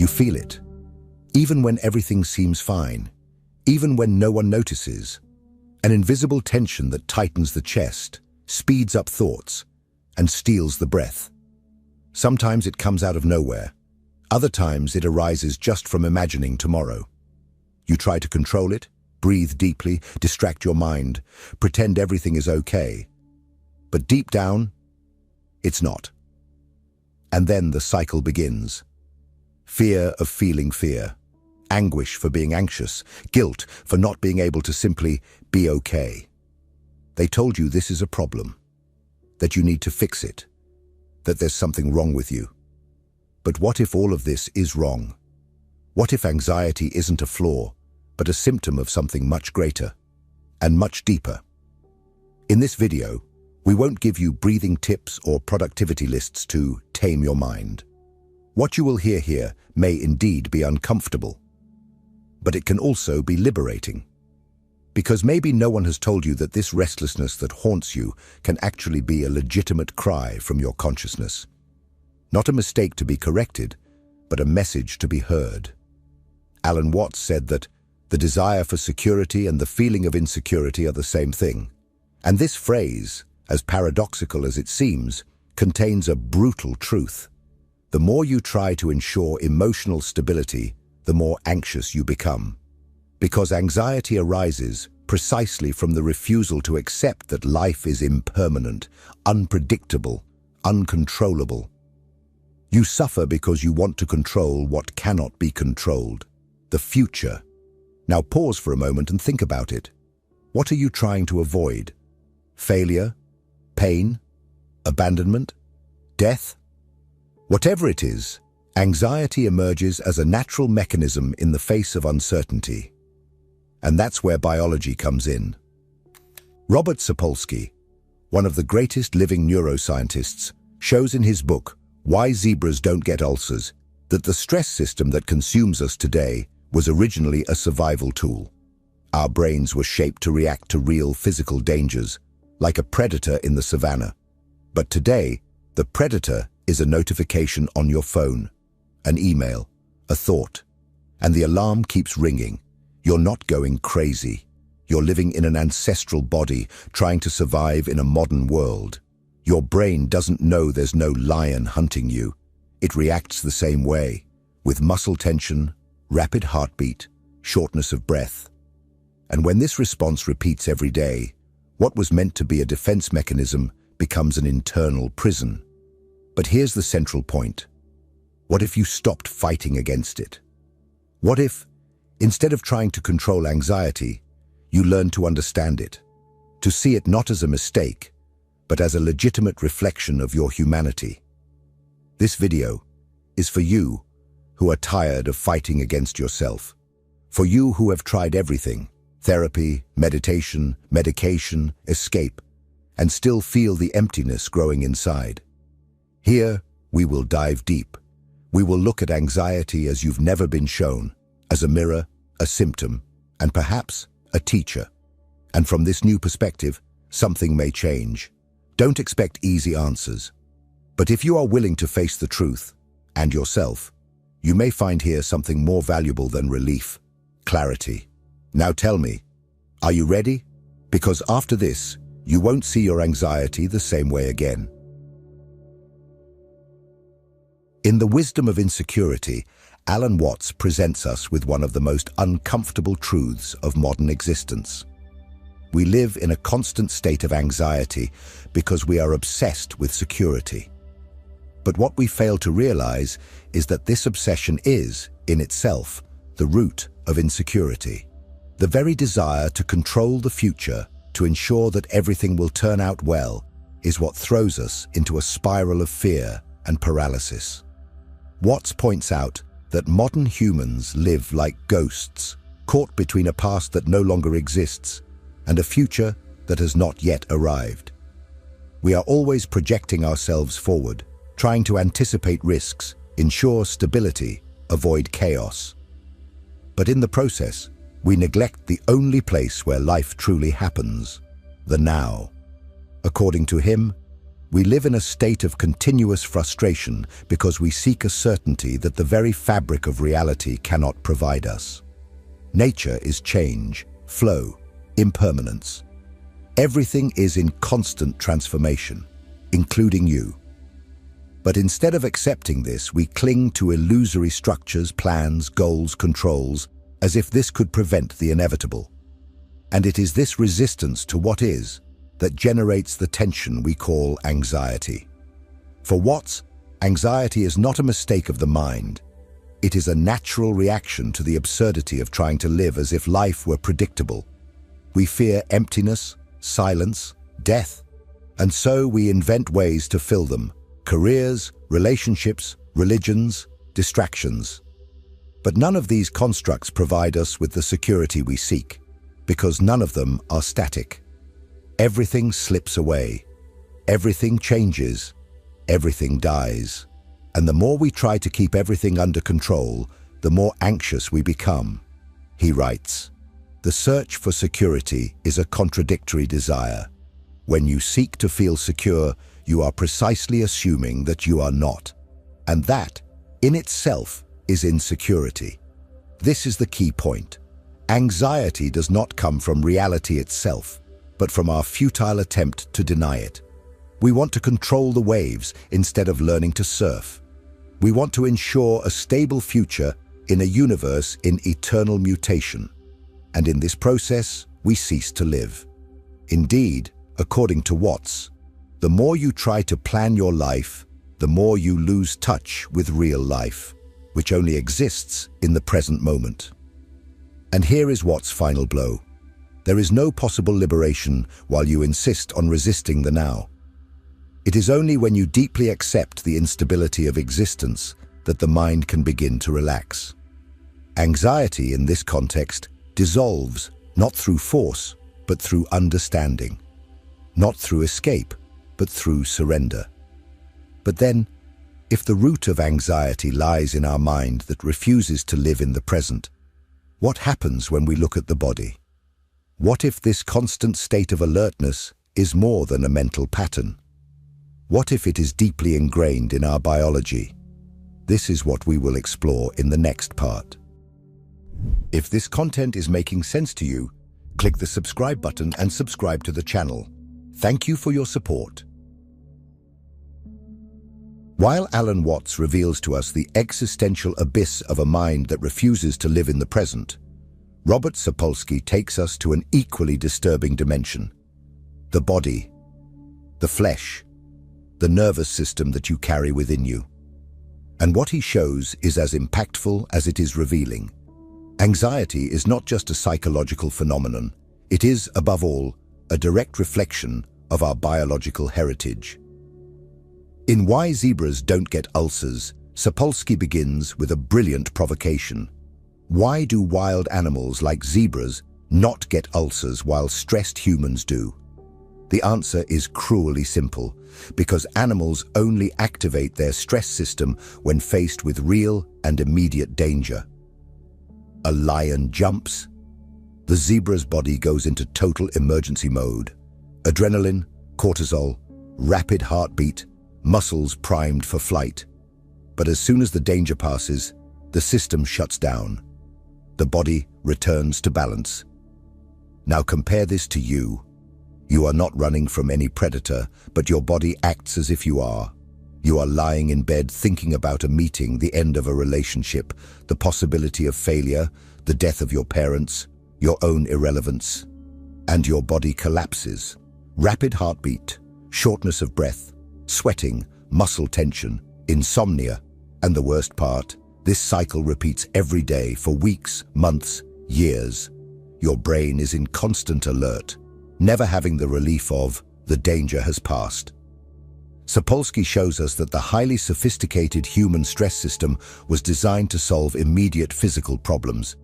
You feel it, even when everything seems fine, even when no one notices. An invisible tension that tightens the chest, speeds up thoughts, and steals the breath. Sometimes it comes out of nowhere. Other times it arises just from imagining tomorrow. You try to control it, breathe deeply, distract your mind, pretend everything is okay. But deep down, it's not. And then the cycle begins. Fear of feeling fear, anguish for being anxious, guilt for not being able to simply be okay. They told you this is a problem, that you need to fix it, that there's something wrong with you. But what if all of this is wrong? What if anxiety isn't a flaw, but a symptom of something much greater and much deeper? In this video, we won't give you breathing tips or productivity lists to tame your mind. What you will hear here may indeed be uncomfortable, but it can also be liberating. Because maybe no one has told you that this restlessness that haunts you can actually be a legitimate cry from your consciousness. Not a mistake to be corrected, but a message to be heard. Alan Watts said that the desire for security and the feeling of insecurity are the same thing. And this phrase, as paradoxical as it seems, contains a brutal truth. The more you try to ensure emotional stability, the more anxious you become. Because anxiety arises precisely from the refusal to accept that life is impermanent, unpredictable, uncontrollable. You suffer because you want to control what cannot be controlled, the future. Now pause for a moment and think about it. What are you trying to avoid? Failure? Pain? Abandonment? Death? Whatever it is, anxiety emerges as a natural mechanism in the face of uncertainty. And that's where biology comes in. Robert Sapolsky, one of the greatest living neuroscientists, shows in his book, Why Zebras Don't Get Ulcers, that the stress system that consumes us today was originally a survival tool. Our brains were shaped to react to real physical dangers, like a predator in the savannah. But today, the predator is a notification on your phone, an email, a thought, and the alarm keeps ringing. You're not going crazy. You're living in an ancestral body, trying to survive in a modern world. Your brain doesn't know there's no lion hunting you. It reacts the same way, with muscle tension, rapid heartbeat, shortness of breath. And when this response repeats every day, what was meant to be a defense mechanism becomes an internal prison. But here's the central point. What if you stopped fighting against it? What if, instead of trying to control anxiety, you learned to understand it, to see it not as a mistake, but as a legitimate reflection of your humanity? This video is for you who are tired of fighting against yourself, for you who have tried everything, therapy, meditation, medication, escape, and still feel the emptiness growing inside. Here, we will dive deep. We will look at anxiety as you've never been shown, as a mirror, a symptom, and perhaps a teacher. And from this new perspective, something may change. Don't expect easy answers. But if you are willing to face the truth, and yourself, you may find here something more valuable than relief, clarity. Now tell me, are you ready? Because after this, you won't see your anxiety the same way again. In The Wisdom of Insecurity, Alan Watts presents us with one of the most uncomfortable truths of modern existence. We live in a constant state of anxiety because we are obsessed with security. But what we fail to realize is that this obsession is, in itself, the root of insecurity. The very desire to control the future, to ensure that everything will turn out well, is what throws us into a spiral of fear and paralysis. Watts points out that modern humans live like ghosts, caught between a past that no longer exists and a future that has not yet arrived. We are always projecting ourselves forward, trying to anticipate risks, ensure stability, avoid chaos. But in the process, we neglect the only place where life truly happens, the now. According to him, We live in a state of continuous frustration because we seek a certainty that the very fabric of reality cannot provide us. Nature is change, flow, impermanence. Everything is in constant transformation, including you. But instead of accepting this, we cling to illusory structures, plans, goals, controls, as if this could prevent the inevitable. And it is this resistance to what is that generates the tension we call anxiety. For Watts, anxiety is not a mistake of the mind. It is a natural reaction to the absurdity of trying to live as if life were predictable. We fear emptiness, silence, death, and so we invent ways to fill them: careers, relationships, religions, distractions. But none of these constructs provide us with the security we seek, because none of them are static. Everything slips away, everything changes, everything dies. And the more we try to keep everything under control, the more anxious we become. He writes, "The search for security is a contradictory desire. When you seek to feel secure, you are precisely assuming that you are not. And that, in itself, is insecurity." This is the key point. Anxiety does not come from reality itself, but from our futile attempt to deny it. We want to control the waves instead of learning to surf. We want to ensure a stable future in a universe in eternal mutation. And in this process, we cease to live. Indeed, according to Watts, the more you try to plan your life, the more you lose touch with real life, which only exists in the present moment. And here is Watts' final blow. There is no possible liberation while you insist on resisting the now. It is only when you deeply accept the instability of existence that the mind can begin to relax. Anxiety, in this context, dissolves not through force, but through understanding. Not through escape, but through surrender. But then, if the root of anxiety lies in our mind that refuses to live in the present, what happens when we look at the body? What if this constant state of alertness is more than a mental pattern? What if it is deeply ingrained in our biology? This is what we will explore in the next part. If this content is making sense to you, click the subscribe button and subscribe to the channel. Thank you for your support. While Alan Watts reveals to us the existential abyss of a mind that refuses to live in the present, Robert Sapolsky takes us to an equally disturbing dimension: the body, the flesh, the nervous system that you carry within you. And what he shows is as impactful as it is revealing. Anxiety is not just a psychological phenomenon. It is, above all, a direct reflection of our biological heritage. In Why Zebras Don't Get Ulcers, Sapolsky begins with a brilliant provocation. Why do wild animals like zebras not get ulcers while stressed humans do? The answer is cruelly simple, because animals only activate their stress system when faced with real and immediate danger. A lion jumps. The zebra's body goes into total emergency mode. Adrenaline, cortisol, rapid heartbeat, muscles primed for flight. But as soon as the danger passes, the system shuts down. The body returns to balance. Now compare this to you. You are not running from any predator, but your body acts as if you are. You are lying in bed thinking about a meeting, the end of a relationship, the possibility of failure, the death of your parents, your own irrelevance, and your body collapses. Rapid heartbeat, shortness of breath, sweating, muscle tension, insomnia, and the worst part, this cycle repeats every day for weeks, months, years. Your brain is in constant alert, never having the relief of the danger has passed. Sapolsky shows us that the highly sophisticated human stress system was designed to solve immediate physical problems.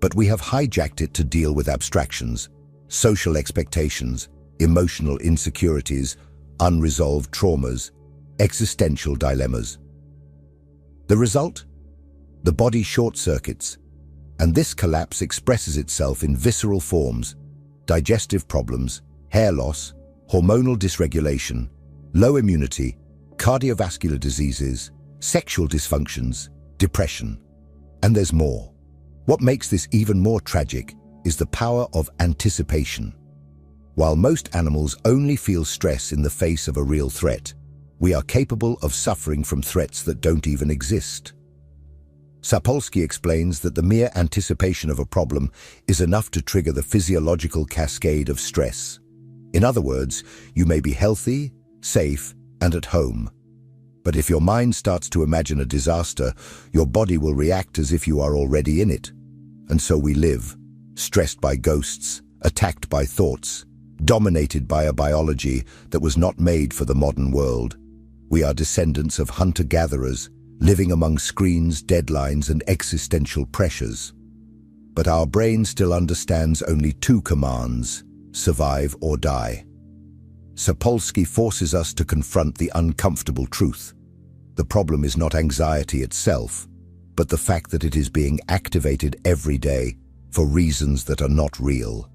But we have hijacked it to deal with abstractions, social expectations, emotional insecurities, unresolved traumas, existential dilemmas. The result? The body short-circuits, and this collapse expresses itself in visceral forms: digestive problems, hair loss, hormonal dysregulation, low immunity, cardiovascular diseases, sexual dysfunctions, depression. And there's more. What makes this even more tragic is the power of anticipation. While most animals only feel stress in the face of a real threat, we are capable of suffering from threats that don't even exist. Sapolsky explains that the mere anticipation of a problem is enough to trigger the physiological cascade of stress. In other words, you may be healthy, safe, and at home. But if your mind starts to imagine a disaster, your body will react as if you are already in it. And so we live, stressed by ghosts, attacked by thoughts, dominated by a biology that was not made for the modern world. We are descendants of hunter-gatherers, living among screens, deadlines, and existential pressures. But our brain still understands only two commands: survive or die. Sapolsky forces us to confront the uncomfortable truth. The problem is not anxiety itself, but the fact that it is being activated every day for reasons that are not real.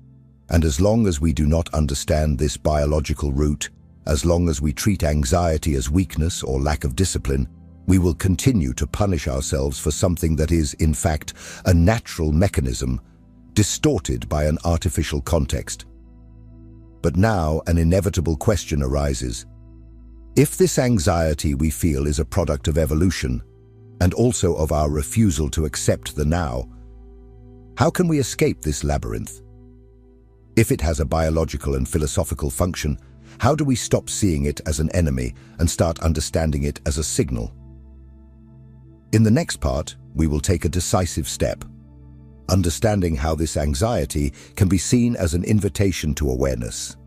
And as long as we do not understand this biological root, as long as we treat anxiety as weakness or lack of discipline, we will continue to punish ourselves for something that is, in fact, a natural mechanism, distorted by an artificial context. But now an inevitable question arises. If this anxiety we feel is a product of evolution, and also of our refusal to accept the now, how can we escape this labyrinth? If it has a biological and philosophical function, how do we stop seeing it as an enemy and start understanding it as a signal? In the next part, we will take a decisive step, understanding how this anxiety can be seen as an invitation to awareness.